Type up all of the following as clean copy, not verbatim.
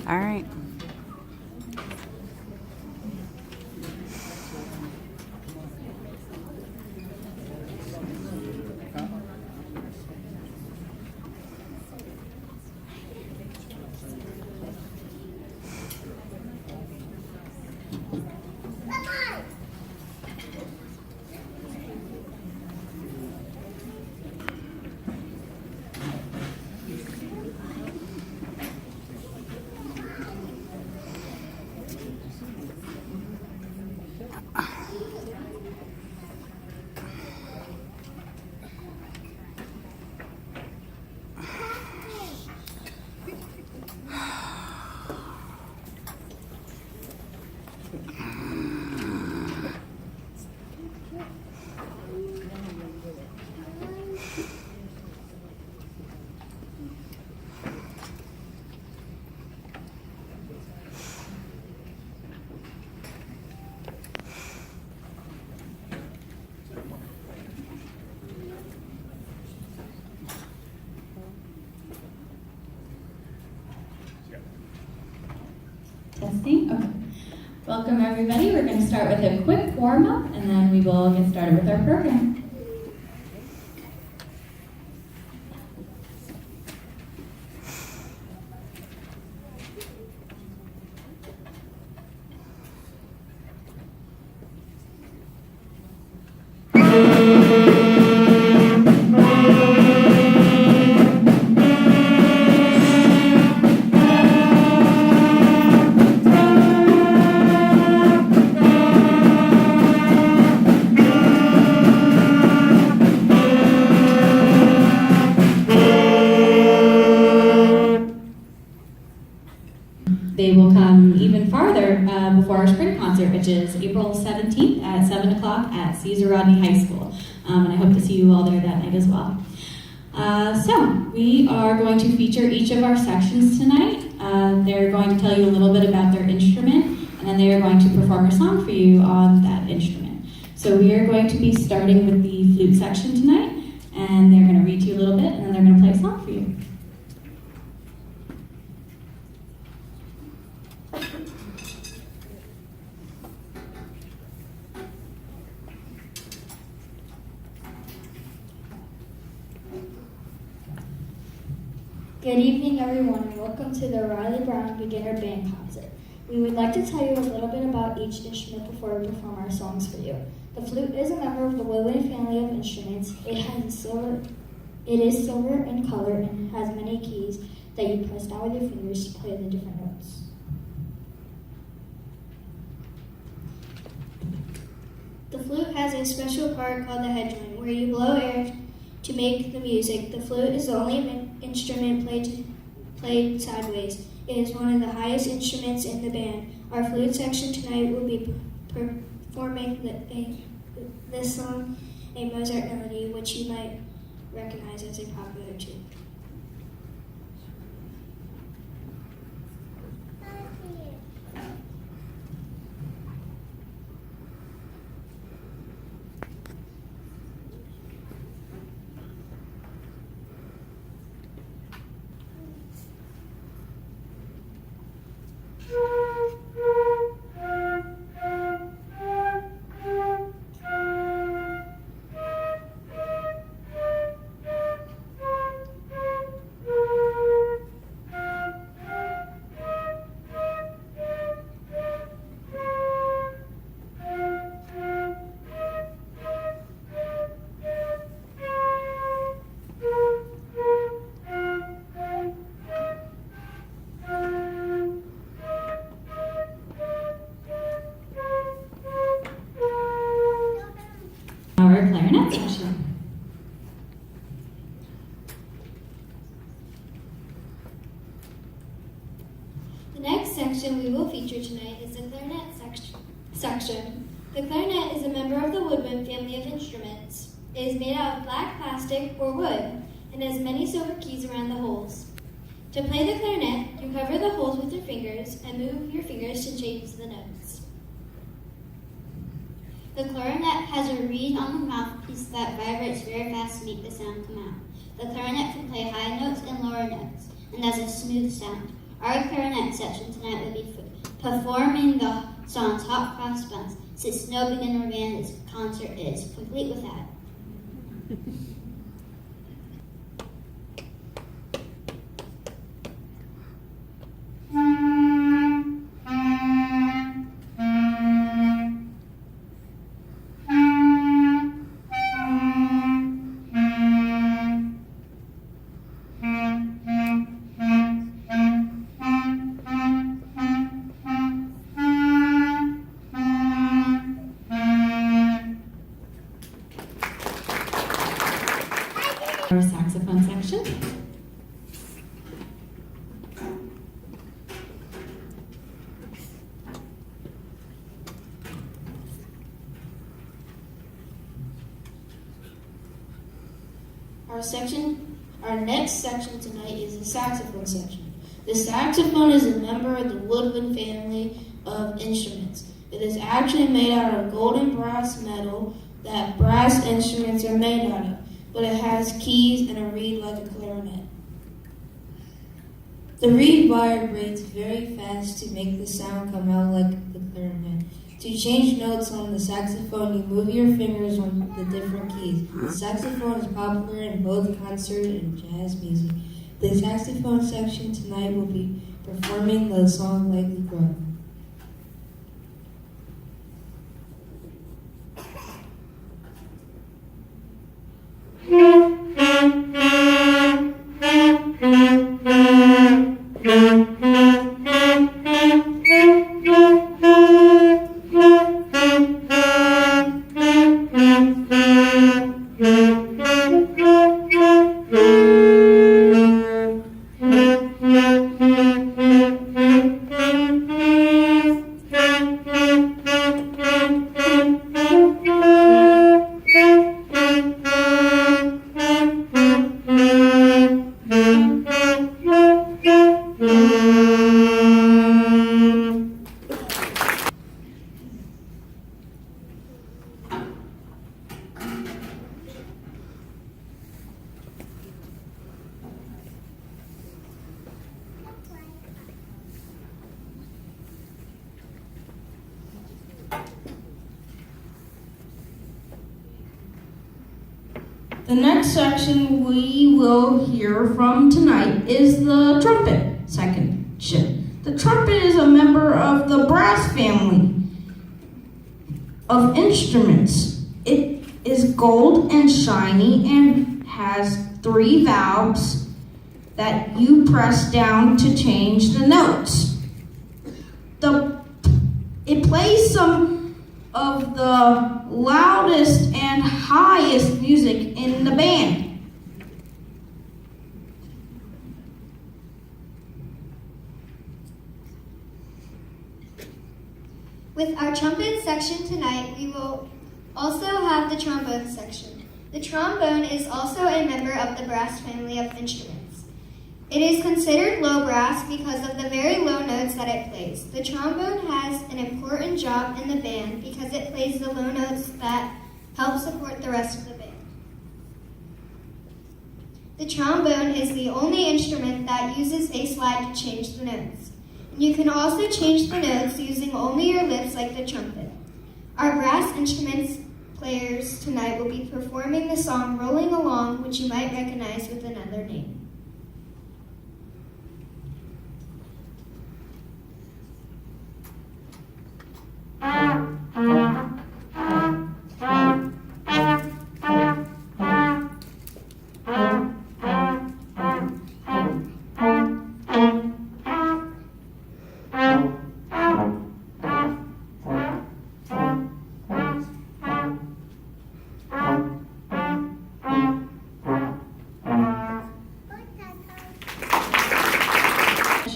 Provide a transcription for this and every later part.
All right. Testing. Okay. Welcome everybody. We're going to start with a quick warm-up and then we will get started with our program. They will come even farther before our spring concert, which is April 17th at 7 o'clock at Caesar Rodney High School. And I hope to see you all there that night as well. So we are going to feature each of our sections tonight. They're going to tell you a little bit about their instrument, and then they are going to perform a song for you on that instrument. So we are going to be starting with the flute section tonight, and they're going to read to you a little bit, and then they're going to play a song for you. Good evening, everyone, and welcome to the Riley Brown Beginner Band Concert. We would like to tell you a little bit about each instrument before we perform our songs for you. The flute is a member of the woodwind family of instruments. It is silver in color and has many keys that you press down with your fingers to play the different notes. The flute has a special part called the head joint, where you blow air to make the music. The flute is the only instrument played sideways. It is one of the highest instruments in the band. Our flute section tonight will be performing this song, a Mozart melody, which you might recognize as a popular tune. our clarinet section. The next section we will feature tonight is the clarinet section. The clarinet is a member of the woodwind family of instruments. It is made out of black plastic or wood and has many silver keys around the holes. To play the clarinet, you cover the holes with your fingers and move your fingers to change the notes. The clarinet has a reed on the mouthpiece that vibrates very fast to make the sound come out. The clarinet can play high notes and lower notes and has a smooth sound. Our clarinet section tonight will be performing the songs Hot Cross Buns, since no beginner band concert is complete with that. Our saxophone section. Our next section tonight is the saxophone section. The saxophone is a member of the woodwind family of instruments. It is actually made out of gold and brass metal that brass instruments are made out of, but it has keys and a reed like a clarinet. The reed vibrates very fast to make the sound come out like the clarinet. To change notes on the saxophone, you move your fingers on the different keys. The saxophone is popular in both concert and jazz music. The saxophone section tonight will be performing the song Lightly Grown. The next section we will hear from tonight is the trumpet section. The trumpet is a member of the brass family of instruments. It is gold and shiny and has 3 valves that you press down to change the notes. It plays some of the loudest and highest music in the band. With our trumpet section tonight, we will also have the trombone section. The trombone is also a member of the brass family of instruments. It is considered low brass because of the very low notes that it plays. The trombone has an important job in the band because it plays the low notes that help support the rest of the band. The trombone is the only instrument that uses a slide to change the notes. You can also change the notes using only your lips like the trumpet. Our brass instruments players tonight will be performing the song Rolling Along, which you might recognize with another name.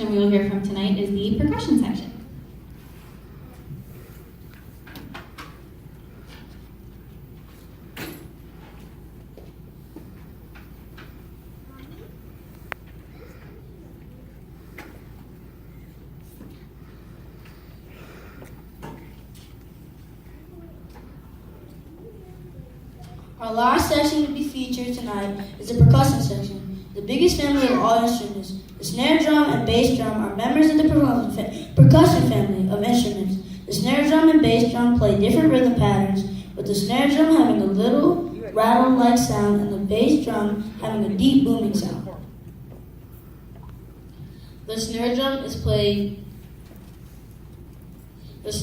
section we will hear from tonight is the percussion section. Our last section to be featured tonight is the percussion section, the biggest family of all instruments. The snare drum and bass drum are members of the percussion family of instruments. The snare drum and bass drum play different rhythm patterns, with the snare drum having a little rattle-like sound and the bass drum having a deep booming sound. The snare drum is played with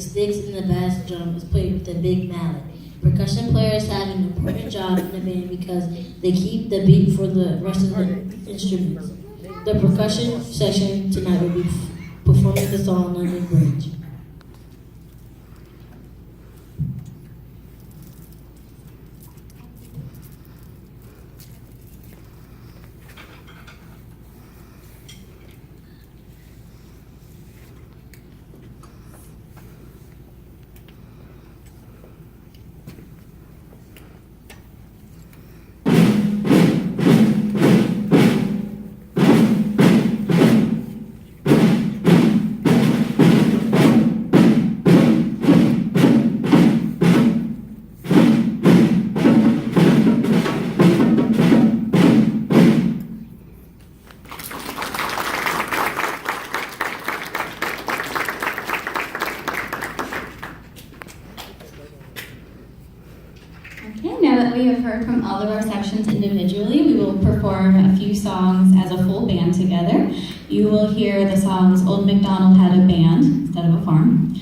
sticks and the bass drum is played with a big mallet. Percussion players have an important job in the band because they keep the beat for the rest of the instruments. The percussion section tonight will be performing the song London Bridge. Okay, now that we have heard from all of our sections individually, we will perform a few songs as a full band together. You will hear the songs Old MacDonald Had a Band instead of a farm.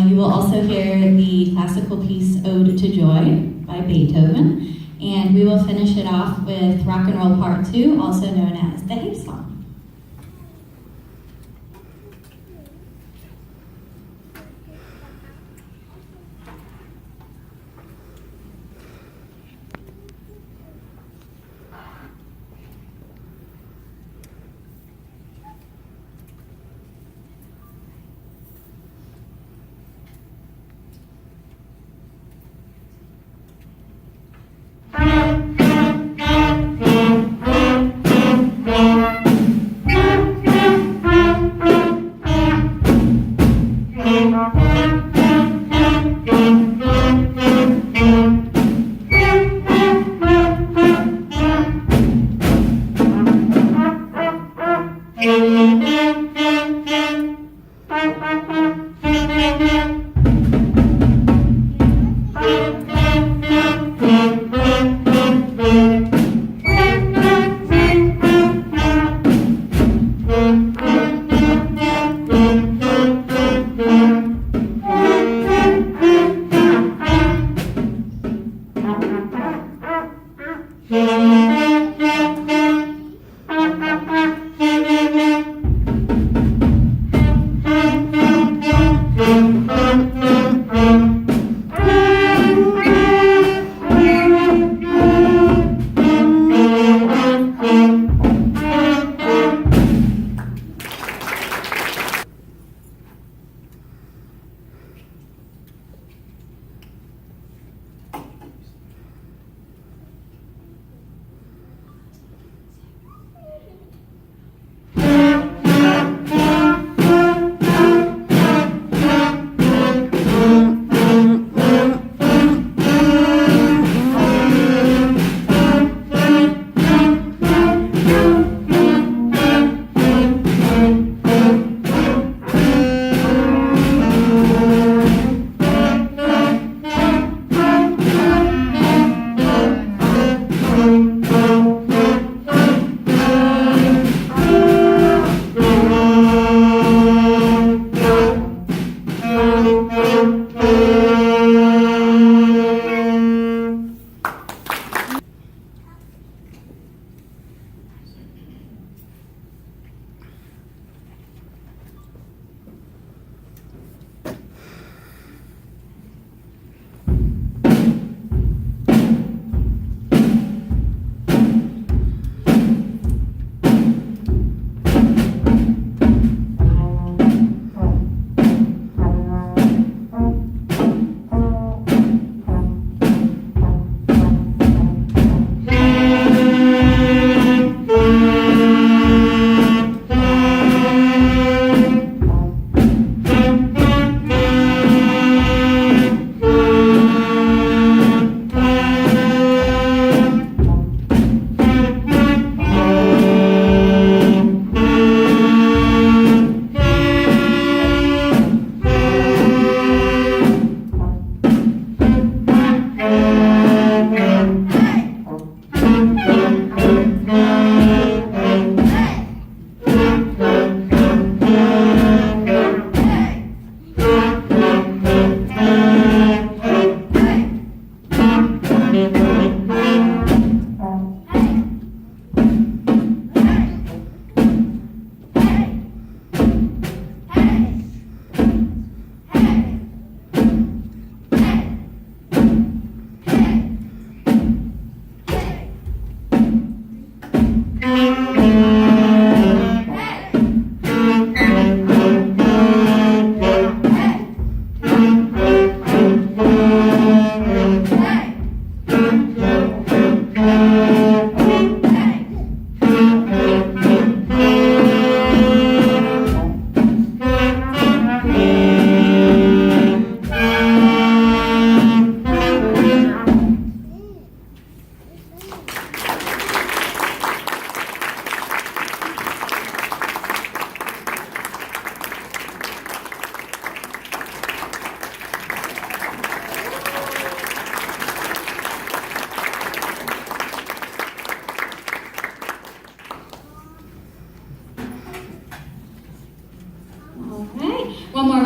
You will also hear the classical piece Ode to Joy by Beethoven. And we will finish it off with Rock and Roll Part 2, also known as the Hay Song.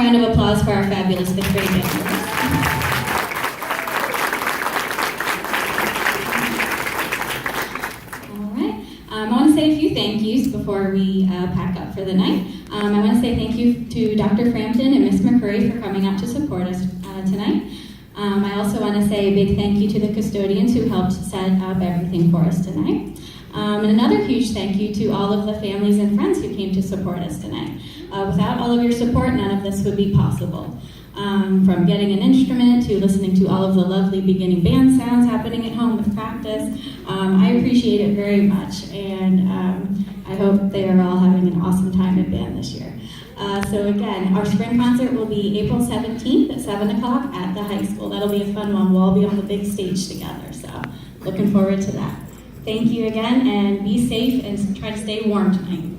round of applause for our fabulous fifth grade band members. I want to say a few thank yous before we pack up for the night. I want to say thank you to Dr. Frampton and Ms. McCurry for coming out to support us tonight. I also want to say a big thank you to the custodians who helped set up everything for us tonight. And another huge thank you to all of the families and friends who came to support us tonight. Without all of your support, none of this would be possible. From getting an instrument to listening to all of the lovely beginning band sounds happening at home with practice. I appreciate it very much, and I hope they are all having an awesome time at band this year. So again, our spring concert will be April 17th at 7 o'clock at the high school. That'll be a fun one. We'll all be on the big stage together, so looking forward to that. Thank you again, and be safe and try to stay warm tonight.